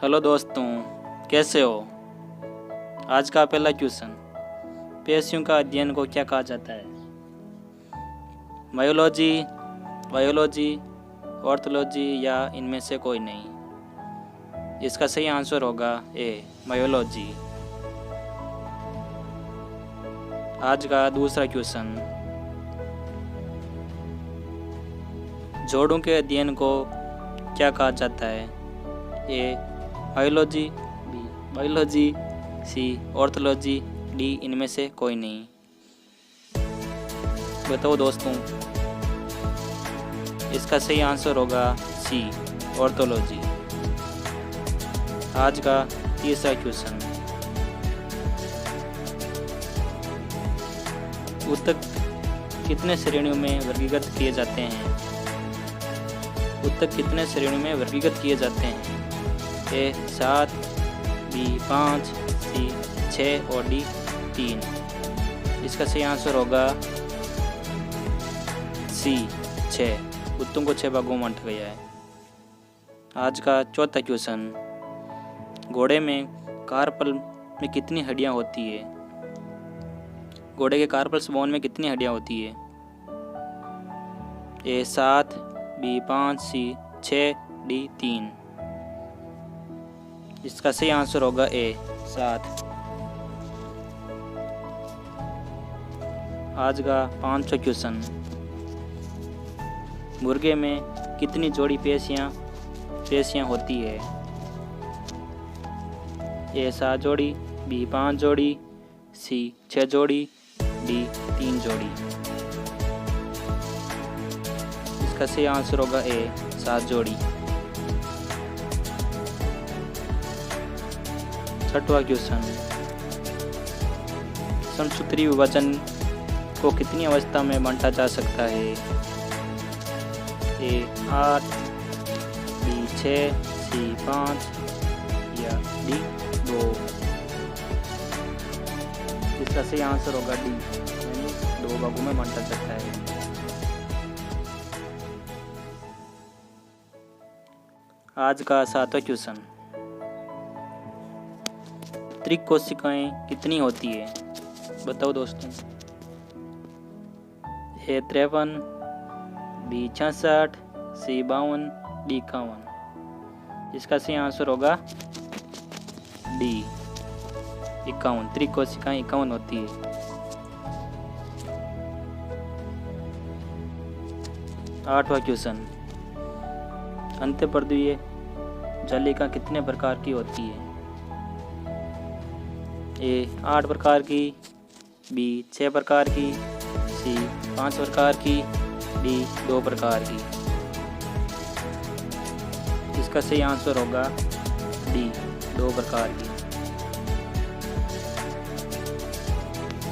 Hello दोस्तों, कैसे हो। आज का पहला क्वेश्चन, पेशियों का अध्ययन को क्या कहा जाता है। बायोलॉजी, ऑर्थोलॉजी या इनमें से कोई नहीं। इसका सही आंसर होगा ए, बायोलॉजी। आज का दूसरा क्वेश्चन, जोड़ों के अध्ययन को क्या कहा जाता है। ए, बायोलॉजी, सी, ऑर्थोलॉजी, डी, इनमें से कोई नहीं। बताओ दोस्तों, इसका सही आंसर होगा सी, ऑर्थोलॉजी। आज का तीसरा क्वेश्चन, ऊतक कितने श्रेणियों में वर्गीकृत किए जाते हैं। ऊतक कितने श्रेणियों में वर्गीकृत किए जाते हैं। ए 7, बी 5, सी 6 और डी 3। इसका सही आंसर होगा सी, 6। ऊतकों को 6 भागों में बांटा गया है। आज का चौथा क्वेश्चन, घोड़े में कार्पल में कितनी हड्डियां होती है। घोड़े के कार्पल्स बोन में कितनी हड्डियां होती है। ए 7, बी 5, सी 6, डी 3। इसका सही आंसर होगा ए, 7। आज का पांचवा क्वेश्चन, मुर्गे में कितनी जोड़ी पेशियां होती है। ए 7 जोड़ी, बी 5 जोड़ी, सी 6 जोड़ी, डी 3 जोड़ी। इसका सही आंसर होगा ए, 7 जोड़ी। छठवां क्वेश्चन, समसूत्री विभाजन को कितनी अवस्था में बांटा जा सकता है। ए 8, बी 6, सी 5 या डी 2। इसका सही आंसर होगा डी, यानी 2 भागों में बांटा सकता है। आज का सातवां क्वेश्चन, त्रिक कोशिकाएं कितनी होती है। बताओ दोस्तों। ए 53, बी 66, सी 52, डी 51। इसका सही आंसर होगा डी, 51। त्रिक कोशिकाएं 51 होती है। आठवां क्वेश्चन, अंतःपर्दीय जालिका कितने प्रकार की होती है। ए 8 प्रकार की, बी 6 प्रकार की, सी 5 प्रकार की, डी 2 प्रकार की। इसका सही आंसर होगा डी, 2 प्रकार की।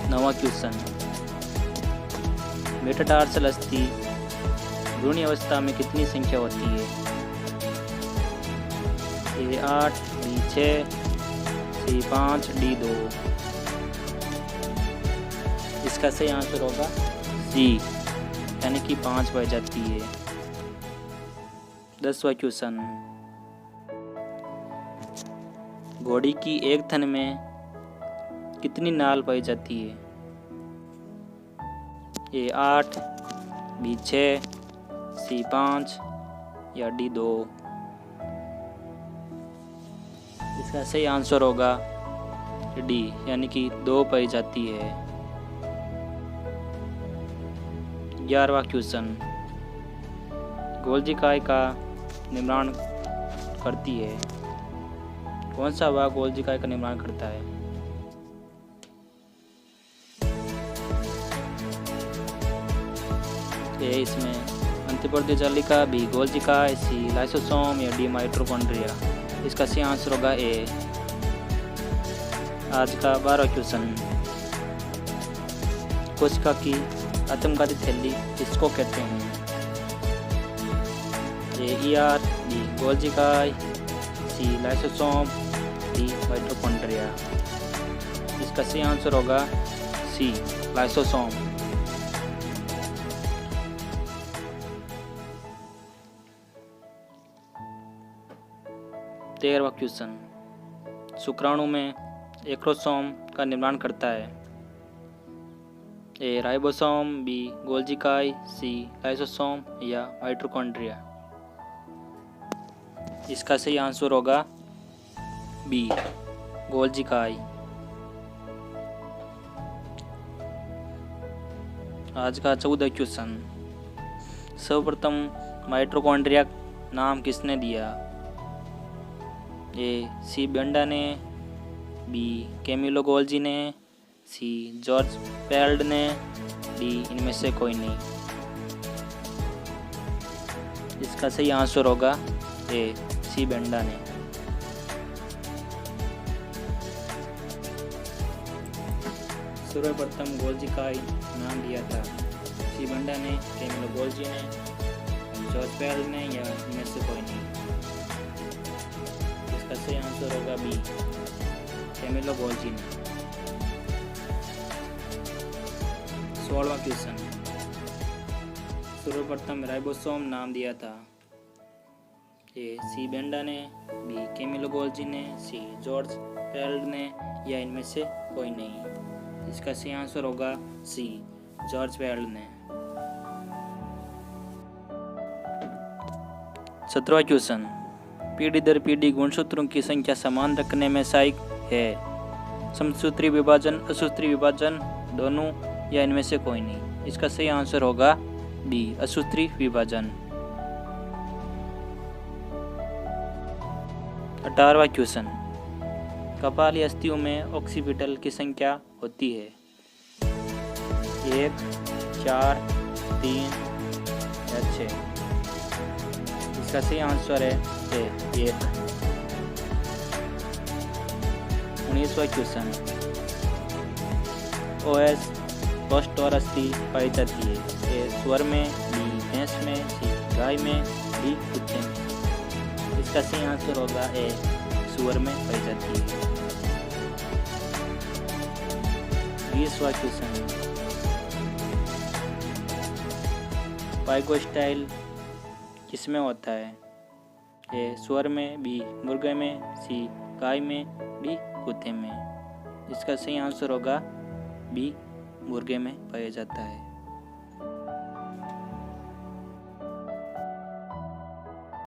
9वां क्वेश्चन, मेटाटार्सल अस्थि भ्रूण अवस्था में कितनी संख्या होती है। ए 8, बी 6, सी 5, डी 2। इसका सही आंसर होगा सी, यानी कि 5 पाई जाती है। 10वां क्वेश्चन, घोड़ी की एक थन में कितनी नाल पाई जाती है। ए 8, बी 6, सी 5 या डी 2। इसका सही आंसर होगा डी, यानी कि 2 पाई जाती है। 11वां क्वेश्चन, गोल्जिकाय का निर्माण करती है। कौन सा भाग गोल्जिकाय का निर्माण करता है। ए इसमें अंतःपर्दीय जालिका, बी गोल्जिकाय, सी लाइसोसोम या डी माइटोकॉन्ड्रिया। इसका सही आंसर होगा ए। आज का 12वां क्वेश्चन, कोशिका की आत्मघाती थैली किसको कहते हैं। ए ER, बी गोल्जिकाय, सी लाइसोसोम, डी माइटोकॉन्ड्रिया। इसका सही आंसर होगा सी, लाइसोसोम। 13वां क्वेश्चन, शुक्राणु में एक्रोसोम का निर्माण करता है। ए राइबोसोम, बी गोल्गी इकाई, सी लाइसोसोम या माइटोकॉन्ड्रिया। इसका सही आंसर होगा बी गोल्गी इकाई। आज का 14वां क्वेश्चन, सर्वप्रथम माइटोकॉन्ड्रिया नाम किसने दिया? ए सी बेंडा ने, बी कैमिलो गोल्गी ने, सी जॉर्ज पेल्ड ने, डी इनमें से कोई नहीं। इसका सही आंसर होगा ए सी बेंडा ने। सर्वप्रथम गोल्गी इकाई नाम दिया था सी बेंडा ने, कैमिलो गोल्गी ने, जॉर्ज पेल्ड ने या इनमें से कोई नहीं। इसका सही आंसर होगा बी कैमिलो गोल्गी ने। 16वां क्वेश्चन, सर्वप्रथम राइबोसोम नाम दिया था। ए सी बेंडा ने, बी कैमिलो गोल्गी ने, सी जॉर्ज पेल्ड ने या इनमें से कोई नहीं। इसका सही आंसर होगा सी जॉर्ज पेल्ड ने। 17वां क्वेश्चन, पीढ़ी दर पीढ़ी गुणसूत्रों की संख्या समान रखने में सहायक है। समसूत्री विभाजन, असूत्री विभाजन, दोनों या इनमें से कोई नहीं। इसका सही आंसर होगा बी असूत्री विभाजन। 18वां क्वेश्चन, कपाली अस्थियों में ऑक्सीपिटल की संख्या होती है। 1, 4, 3 या 6। इसका सही आंसर है 1। 19वां क्वेश्चन, OS फर्स्ट और अस्थि पाई जाती है। ए सुअर में, बी भैंस में, सी गाय में, डी कुत्ते में। इसका सही आंसर होगा ए सुअर में पाई जाती है। 20वां क्वेश्चन, पाइगोस्टाइल किसमें होता है? ए सुअर में, बी मुर्गे में, सी गाय में, डी कुत्ते में। इसका सही आंसर होगा बी मुर्गे में पाया जाता है।